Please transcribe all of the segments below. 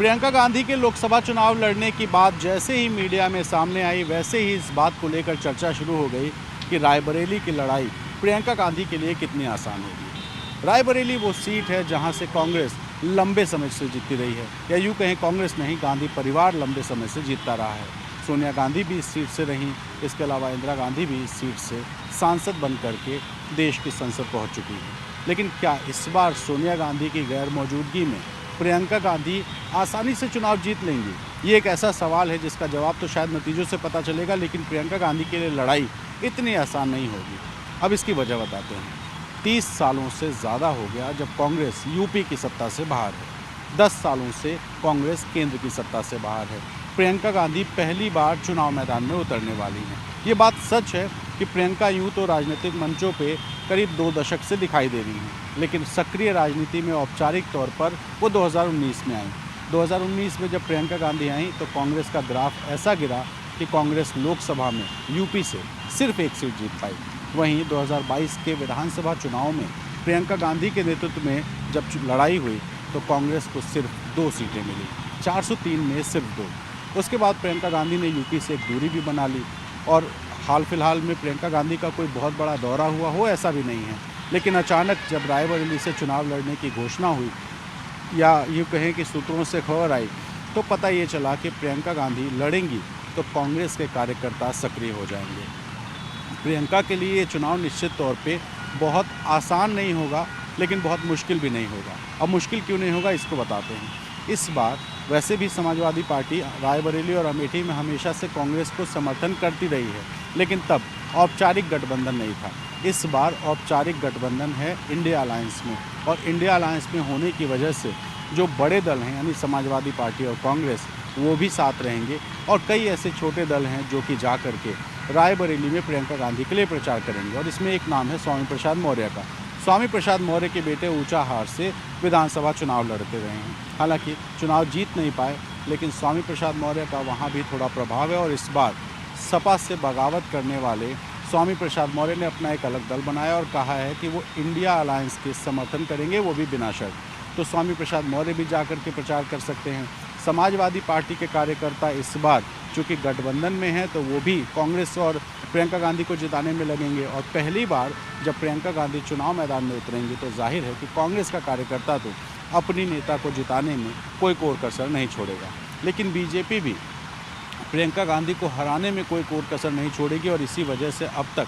प्रियंका गांधी के लोकसभा चुनाव लड़ने की बात जैसे ही मीडिया में सामने आई, वैसे ही इस बात को लेकर चर्चा शुरू हो गई कि रायबरेली की लड़ाई प्रियंका गांधी के लिए कितनी आसान होगी। रायबरेली वो सीट है जहां से कांग्रेस लंबे समय से जीतती रही है, या यूँ कहें कांग्रेस नहीं, गांधी परिवार लंबे समय से जीतता रहा है। सोनिया गांधी भी इस सीट से रहीं, इसके अलावा इंदिरा गांधी भी इस सीट से सांसद बन करके देश की संसद पहुँच चुकी है। लेकिन क्या इस बार सोनिया गांधी की गैर मौजूदगी में प्रियंका गांधी आसानी से चुनाव जीत लेंगी? ये एक ऐसा सवाल है जिसका जवाब तो शायद नतीजों से पता चलेगा, लेकिन प्रियंका गांधी के लिए लड़ाई इतनी आसान नहीं होगी। अब इसकी वजह बताते हैं। 30 सालों से ज़्यादा हो गया जब कांग्रेस यूपी की सत्ता से बाहर है। 10 सालों से कांग्रेस केंद्र की सत्ता से बाहर है। प्रियंका गांधी पहली बार चुनाव मैदान में उतरने वाली हैं। ये बात सच है कि प्रियंका यूँ तो राजनीतिक मंचों पे करीब 2 दशक से दिखाई दे रही हैं, लेकिन सक्रिय राजनीति में औपचारिक तौर पर वो 2019 में आई। 2019 में जब प्रियंका गांधी आई तो कांग्रेस का ग्राफ ऐसा गिरा कि कांग्रेस लोकसभा में यूपी से सिर्फ 1 सीट जीत पाई। वहीं 2022 के विधानसभा चुनाव में प्रियंका गांधी के नेतृत्व में जब लड़ाई हुई तो कांग्रेस को सिर्फ 2 सीटें मिली, 403 में सिर्फ 2। उसके बाद प्रियंका गांधी ने यूपी से एक दूरी भी बना ली, और हाल फिलहाल में प्रियंका गांधी का कोई बहुत बड़ा दौरा हुआ हो ऐसा भी नहीं है। लेकिन अचानक जब रायबरेली से चुनाव लड़ने की घोषणा हुई, या यूँ कहें कि सूत्रों से खबर आई, तो पता ये चला कि प्रियंका गांधी लड़ेंगी तो कांग्रेस के कार्यकर्ता सक्रिय हो जाएंगे। प्रियंका के लिए ये चुनाव निश्चित तौर पे बहुत आसान नहीं होगा, लेकिन बहुत मुश्किल भी नहीं होगा। अब मुश्किल क्यों नहीं होगा, इसको बताते हैं। इस बार वैसे भी समाजवादी पार्टी रायबरेली और अमेठी में हमेशा से कांग्रेस को समर्थन करती रही है, लेकिन तब औपचारिक गठबंधन नहीं था। इस बार औपचारिक गठबंधन है इंडिया अलायंस में, और इंडिया अलायंस में होने की वजह से जो बड़े दल हैं यानी समाजवादी पार्टी और कांग्रेस, वो भी साथ रहेंगे, और कई ऐसे छोटे दल हैं जो कि जा कर के रायबरेली में प्रियंका गांधी के लिए प्रचार करेंगे। और इसमें एक नाम है स्वामी प्रसाद मौर्य का। स्वामी प्रसाद मौर्य के बेटे ऊंचाहार से विधानसभा चुनाव लड़ते रहे हैं। हालांकि चुनाव जीत नहीं पाए, लेकिन स्वामी प्रसाद मौर्य का वहाँ भी थोड़ा प्रभाव है, और इस बार सपा से बगावत करने वाले स्वामी प्रसाद मौर्य ने अपना एक अलग दल बनाया और कहा है कि वो इंडिया अलायंस के समर्थन करेंगे, वो भी बिना शर्त। तो स्वामी प्रसाद मौर्य भी जाकर के प्रचार कर सकते हैं। समाजवादी पार्टी के कार्यकर्ता इस बार चूँकि गठबंधन में हैं, तो वो भी कांग्रेस और प्रियंका गांधी को जिताने में लगेंगे। और पहली बार जब प्रियंका गांधी चुनाव मैदान में उतरेंगी तो जाहिर है कि कांग्रेस का कार्यकर्ता तो अपनी नेता को जिताने में कोई कोर कसर नहीं छोड़ेगा। लेकिन बीजेपी भी प्रियंका गांधी को हराने में कोई कोर कसर नहीं छोड़ेगी, और इसी वजह से अब तक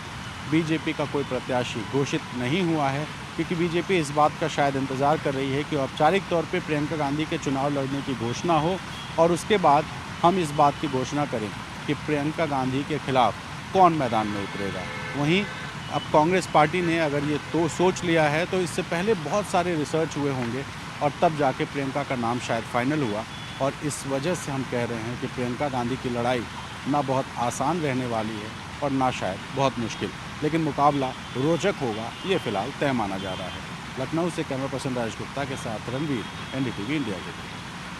बीजेपी का कोई प्रत्याशी घोषित नहीं हुआ है, क्योंकि बीजेपी इस बात का शायद इंतज़ार कर रही है कि औपचारिक तौर पे प्रियंका गांधी के चुनाव लड़ने की घोषणा हो, और उसके बाद हम इस बात की घोषणा करें कि प्रियंका गांधी के खिलाफ कौन मैदान में उतरेगा। वहीं अब कांग्रेस पार्टी ने अगर ये तो सोच लिया है, तो इससे पहले बहुत सारे रिसर्च हुए होंगे, और तब जाके प्रियंका का नाम शायद फाइनल हुआ। और इस वजह से हम कह रहे हैं कि प्रियंका गांधी की लड़ाई ना बहुत आसान रहने वाली है और ना शायद बहुत मुश्किल, लेकिन मुकाबला रोचक होगा, ये फ़िलहाल तय माना जा रहा है। लखनऊ से कैमरा पर्सन राजेश गुप्ता के साथ रणवीर, NDTV इंडिया के लिए।